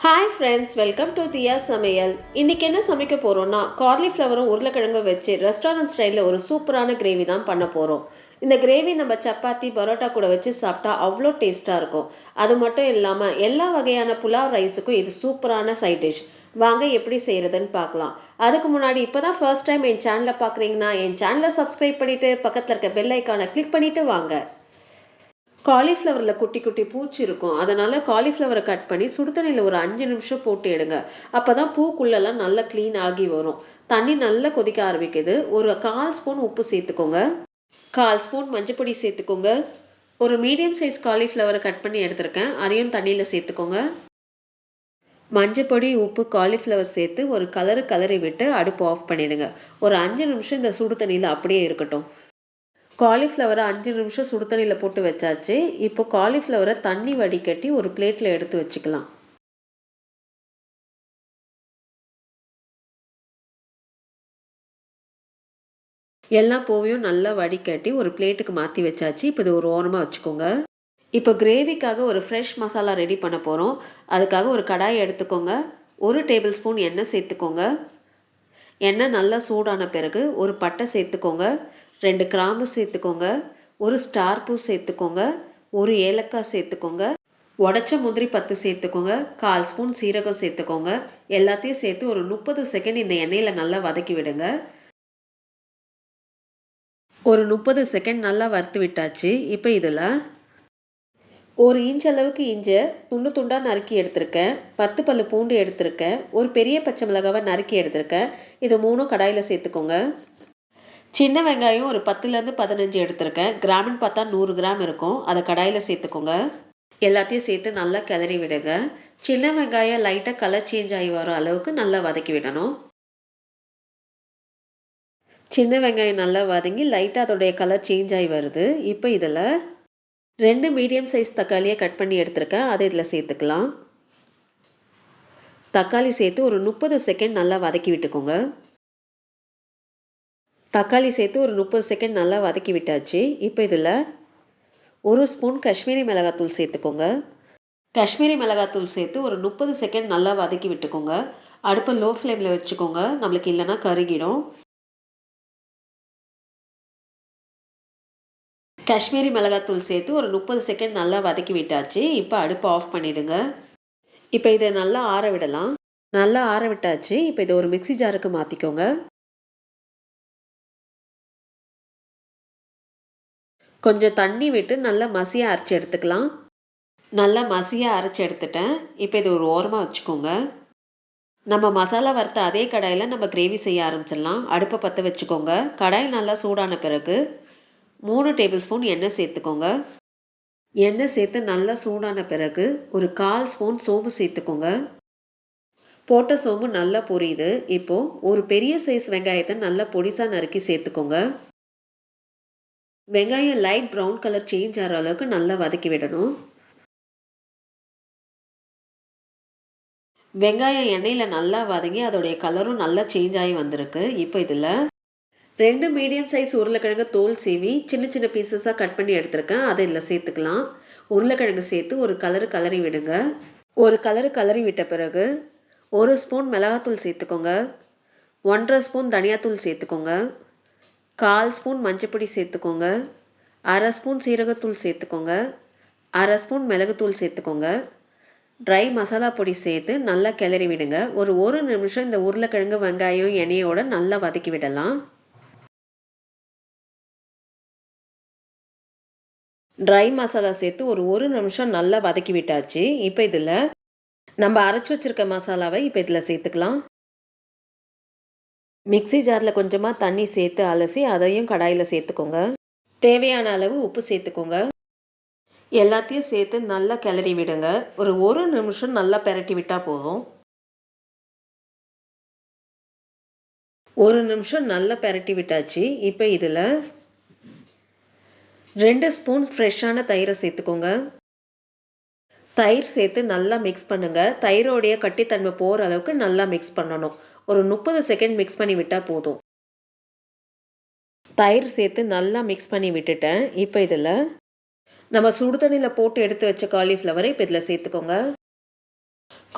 Hi friends, welcome to Diya Samayal. இன்னைக்கு என்ன சமைக்க போறோம்னா காலிஃப்ளவரும் உருளைக்கிழங்கும் வச்சு ரெஸ்டாரண்ட் ஸ்டைலில் ஒரு சூப்பரான கிரேவி தான் பண்ண போகிறோம். இந்த கிரேவி நம்ம சப்பாத்தி பரோட்டா கூட வச்சு சாப்பிட்டா அவ்வளோ டேஸ்ட்டாக இருக்கும். அது மட்டும் இல்லாமல் எல்லா வகையான புலாவ் ரைஸுக்கும் இது சூப்பரான சைட் டிஷ். வாங்க எப்படி செய்கிறதுன்னு பார்க்கலாம். அதுக்கு முன்னாடி இப்போ தான் ஃபர்ஸ்ட் டைம் என் சேனலை பார்க்குறீங்கன்னா என் சேனலை சப்ஸ்கிரைப் பண்ணிவிட்டு பக்கத்தில் இருக்க பெல் ஐக்கானை கிளிக் பண்ணிவிட்டு வாங்க. காலிஃப்ளவரில் குட்டி குட்டி பூச்சி இருக்கும், அதனால் காலிஃப்ளவரை கட் பண்ணி சுடுதண்ணியில் ஒரு 5 நிமிஷம் போட்டு எடுங்க. அப்போ தான் பூக்குள்ளெல்லாம் நல்லா க்ளீன் ஆகி வரும். தண்ணி நல்லா கொதிக்க ஆரம்பிக்குது. ஒரு 1/4 ஸ்பூன் உப்பு சேர்த்துக்கோங்க, 1/4 ஸ்பூன் மஞ்சப்பொடி சேர்த்துக்கோங்க. ஒரு மீடியம் சைஸ் காலிஃப்ளவரை கட் பண்ணி எடுத்துருக்கேன், அதையும் தண்ணியில் சேர்த்துக்கோங்க. மஞ்சப்பொடி உப்பு காலிஃப்ளவர் சேர்த்து ஒரு கலரி விட்டு அடுப்பு ஆஃப் பண்ணிவிடுங்க. ஒரு 5 நிமிஷம் இந்த சுடு தண்ணியில் அப்படியே இருக்கட்டும். காலிஃப்ளவரை 5 நிமிஷம் சுடு தண்ணியில் போட்டு வச்சாச்சு. இப்போ காலிஃப்ளவரை தண்ணி வடிகட்டி ஒரு பிளேட்டில் எடுத்து வச்சுக்கலாம். எல்லா பூவையும் நல்லா வடிகட்டி ஒரு பிளேட்டுக்கு மாற்றி வச்சாச்சு. இப்போ இது ஒரு ஓரமாக வச்சுக்கோங்க. இப்போ கிரேவிக்காக ஒரு ஃப்ரெஷ் மசாலா ரெடி பண்ண போகிறோம். அதுக்காக ஒரு கடாயை எடுத்துக்கோங்க. 1 டேபிள் ஸ்பூன் எண்ணெய் சேர்த்துக்கோங்க. எண்ணெய் நல்லா சூடான பிறகு ஒரு பட்டை சேர்த்துக்கோங்க, 2 கிராம்பு சேர்த்துக்கோங்க, ஒரு ஸ்டார் பூ சேர்த்துக்கோங்க, ஒரு ஏலக்காய் சேர்த்துக்கோங்க, உடச்ச முந்திரி 10 சேர்த்துக்கோங்க, 1/4 ஸ்பூன் சீரகம் சேர்த்துக்கோங்க. எல்லாத்தையும் சேர்த்து ஒரு 30 செகண்ட் இந்த எண்ணெயில் நல்லா வதக்கி விடுங்க. ஒரு 30 செகண்ட் நல்லா வறுத்து விட்டாச்சு. இப்போ இதில் 1 இன்ச் அளவுக்கு இஞ்சை துண்டு துண்டாக நறுக்கி எடுத்திருக்கேன், 10 பல்லு பூண்டு எடுத்திருக்கேன், ஒரு பெரிய பச்சை மிளகாவை நறுக்கி எடுத்திருக்கேன். இது 3 கடாயில் சேர்த்துக்கோங்க. சின்ன வெங்காயம் ஒரு 10லேருந்து 15 எடுத்திருக்கேன், கிராம்னு பார்த்தா 100 கிராம் இருக்கும். அதை கடாயில் சேர்த்துக்கோங்க. எல்லாத்தையும் சேர்த்து நல்லா கிளறி விடுங்க. சின்ன வெங்காயம் லைட்டாக கலர் சேஞ்ச் ஆகி வர அளவுக்கு நல்லா வதக்கி விடணும். சின்ன வெங்காயம் நல்லா வதங்கி லைட்டாக அதோடைய கலர் சேஞ்ச் ஆகி வருது. இப்போ இதில் 2 மீடியம் சைஸ் தக்காளியை கட் பண்ணி எடுத்திருக்கேன், அதை இதில் சேர்த்துக்கலாம். தக்காளி சேர்த்து ஒரு 30 செகண்ட் நல்லா வதக்கி விட்டுக்கோங்க. தக்காளி சேர்த்து ஒரு 30 செகண்ட் நல்லா வதக்கி விட்டாச்சு. இப்போ இதில் 1 ஸ்பூன் காஷ்மீரி மிளகாத்தூள் சேர்த்துக்கோங்க. காஷ்மீரி மிளகாத்தூள் சேர்த்து ஒரு 30 செகண்ட் நல்லா வதக்கி விட்டுக்கோங்க. அடுப்பை லோ ஃப்ளேமில் வச்சுக்கோங்க, நம்மளுக்கு இல்லைன்னா கருகிடும். காஷ்மீரி மிளகாத்தூள் சேர்த்து ஒரு 30 செகண்ட் நல்லா வதக்கி விட்டாச்சு. இப்போ அடுப்பை ஆஃப் பண்ணிவிடுங்க. இப்போ இதை நல்லா ஆற விடலாம். நல்லா ஆற விட்டாச்சு. இப்போ இதை ஒரு மிக்ஸி ஜாருக்கு மாற்றிக்கோங்க. கொஞ்சம் தண்ணி விட்டு நல்லா மசியாக அரைச்சி எடுத்துக்கலாம். நல்லா மசியாக அரைச்சி எடுத்துட்டேன். இப்போ இது ஒரு ஓரமாக வச்சுக்கோங்க. நம்ம மசாலா வறுத்த அதே கடாயில் நம்ம கிரேவி செய்ய ஆரம்பிச்சிடலாம். அடுப்பை பற்ற வச்சுக்கோங்க. கடாய் நல்லா சூடான பிறகு 3 டேபிள் ஸ்பூன் எண்ணெய் சேர்த்துக்கோங்க. எண்ணெய் சேர்த்து நல்லா சூடான பிறகு ஒரு 1/4 ஸ்பூன் சோம்பு சேர்த்துக்கோங்க. போட்ட சோம்பு நல்லா பொரியுது. இப்போது ஒரு பெரிய சைஸ் வெங்காயத்தை நல்லா பொடிசாக நறுக்கி சேர்த்துக்கோங்க. வெங்காயம் லைட் ப்ரௌன் கலர் சேஞ்ச் ஆகிற அளவுக்கு நல்லா வதக்கி விடணும். வெங்காயம் எண்ணெயில் நல்லா வதங்கி அதோடைய கலரும் நல்லா சேஞ்ச் ஆகி வந்திருக்கு. இப்போ இதில் 2 மீடியம் சைஸ் உருளைக்கிழங்கு தோல் சீவி சின்ன சின்ன பீசஸாக கட் பண்ணி எடுத்திருக்கேன், அதை இதில் சேர்த்துக்கலாம். உருளைக்கிழங்கு சேர்த்து ஒரு கலரி விடுங்க. ஒரு கலரி விட்ட பிறகு 1 ஸ்பூன் மிளகாத்தூள் சேர்த்துக்கோங்க, 1/2 ஸ்பூன் தனியாத்தூள் சேர்த்துக்கோங்க, 1/4 ஸ்பூன் மஞ்சப்பொடி சேர்த்துக்கோங்க, 1/2 ஸ்பூன் சீரகத்தூள் சேர்த்துக்கோங்க, 1/2 ஸ்பூன் மிளகுத்தூள் சேர்த்துக்கோங்க. ட்ரை மசாலா பொடி சேர்த்து நல்லா கிளறி விடுங்க. ஒரு நிமிஷம் இந்த உருளைக்கிழங்கு வெங்காயம் எண்ணெயோட நல்லா வதக்கி விடலாம். ட்ரை மசாலா சேர்த்து ஒரு நிமிஷம் நல்லா வதக்கி விட்டாச்சு. இப்போ இதில் நம்ம அரைச்சி வச்சிருக்க மசாலாவை இப்போ இதில் சேர்த்துக்கலாம். மிக்ஸி ஜாரில் கொஞ்சமாக தண்ணி சேர்த்து அலசி அதையும் கடாயில் சேர்த்துக்கோங்க. தேவையான அளவு உப்பு சேர்த்துக்கோங்க. எல்லாத்தையும் சேர்த்து நல்லா கிளறி விடுங்க. ஒரு நிமிஷம் நல்லா பெரட்டி விட்டால் போதும். 1 நிமிஷம் நல்லா பெரட்டி விட்டாச்சு. இப்போ இதில் 2 ஸ்பூன் ஃப்ரெஷ்ஷான தயிரை சேர்த்துக்கோங்க. தயிர் சேர்த்து நல்லா மிக்ஸ் பண்ணுங்கள். தயிரோடைய கட்டித்தன்மை போகிற அளவுக்கு நல்லா மிக்ஸ் பண்ணணும். ஒரு 30 செகண்ட் மிக்ஸ் பண்ணி விட்டால் போதும். தயிர் சேர்த்து நல்லா மிக்ஸ் பண்ணி விட்டுட்டேன். இப்போ இதில் நம்ம சுடு தண்ணியில் போட்டு எடுத்து வச்ச காலிஃப்ளவரை இப்போ இதில் சேர்த்துக்கோங்க.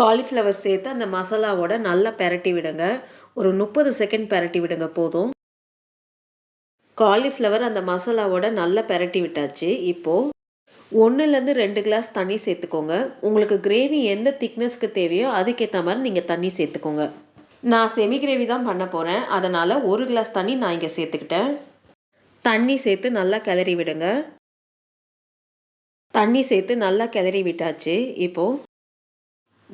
காலிஃப்ளவர் சேர்த்து அந்த மசாலாவோட நல்லா பெரட்டி விடுங்க. ஒரு 30 செகண்ட் பெரட்டி விடுங்க போதும். காலிஃப்ளவர் அந்த மசாலாவோட நல்லா பெரட்டி விட்டாச்சு. இப்போது 1லேருந்து 2 கிளாஸ் தண்ணி சேர்த்துக்கோங்க. உங்களுக்கு கிரேவி எந்த திக்னஸ்க்கு தேவையோ அதுக்கேற்ற மாதிரி நீங்கள் தண்ணி சேர்த்துக்கோங்க. நான் செமி கிரேவி தான் பண்ண போகிறேன். அதனால் 1 கிளாஸ் தண்ணி நான் இங்கே சேர்த்துக்கிட்டேன். தண்ணி சேர்த்து நல்லா கிளறி விடுங்க. தண்ணி சேர்த்து நல்லா கிளறி விட்டாச்சு. இப்போது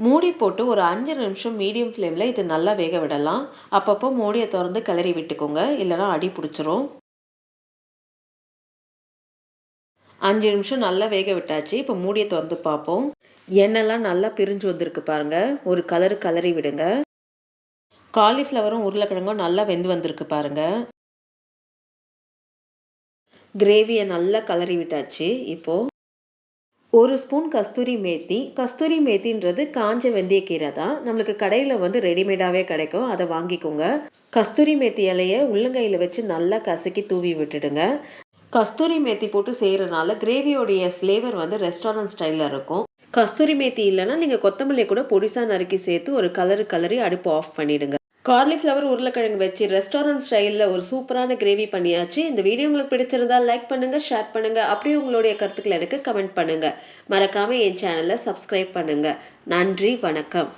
மூடி போட்டு ஒரு 5 நிமிஷம் மீடியம் ஃப்ளேமில் இது நல்லா வேக விடலாம். அப்பப்போ மூடியை திறந்து கிளறி விட்டுக்கோங்க, இல்லைனா அடி பிடிச்சிரும். 5 நிமிஷம் நல்லா வேக விட்டாச்சு. இப்போ மூடியை திறந்து பார்ப்போம். எண்ணெய்லாம் நல்லா பிரிஞ்சு வந்திருக்கு பாருங்கள். ஒரு கலரி விடுங்க. காலிஃப்ளவரும் உருளைக்கிழங்கும் நல்லா வெந்து வந்திருக்கு பாருங்கள். கிரேவியை நல்லா கலரி விட்டாச்சு. இப்போது 1 ஸ்பூன் கஸ்தூரி மேத்தின்றது காஞ்ச வெந்தயக்கீரை தான். நம்மளுக்கு கடையில் ரெடிமேடாகவே கிடைக்கும், அதை வாங்கிக்கோங்க. கஸ்தூரி மேத்தி இலையை உள்ளங்கையில் வச்சு நல்லா கசக்கி தூவி விட்டுடுங்க. கஸ்தூரி மேத்தி போட்டு செய்கிறனால கிரேவியோடைய ஃப்ளேவர் ரெஸ்டாரண்ட் ஸ்டைலில் இருக்கும். கஸ்தூரி மேத்தி இல்லைன்னா நீங்கள் கொத்தமல்லியை கூட பொடிசாக நறுக்கி சேர்த்து ஒரு கலரி அடுப்பு ஆஃப் பண்ணிவிடுங்க. காலிஃப்ளவர் உருளைக்கிழங்கு வச்சு ரெஸ்டாரண்ட் ஸ்டைலில் ஒரு சூப்பரான கிரேவி பண்ணியாச்சு. இந்த வீடியோ உங்களுக்கு பிடிச்சிருந்தா லைக் பண்ணுங்கள், ஷேர் பண்ணுங்கள். அப்படியே உங்களுடைய கருத்துக்களை எனக்கு கமெண்ட் பண்ணுங்கள். மறக்காமல் என் சேனலை சப்ஸ்கிரைப் பண்ணுங்கள். நன்றி, வணக்கம்.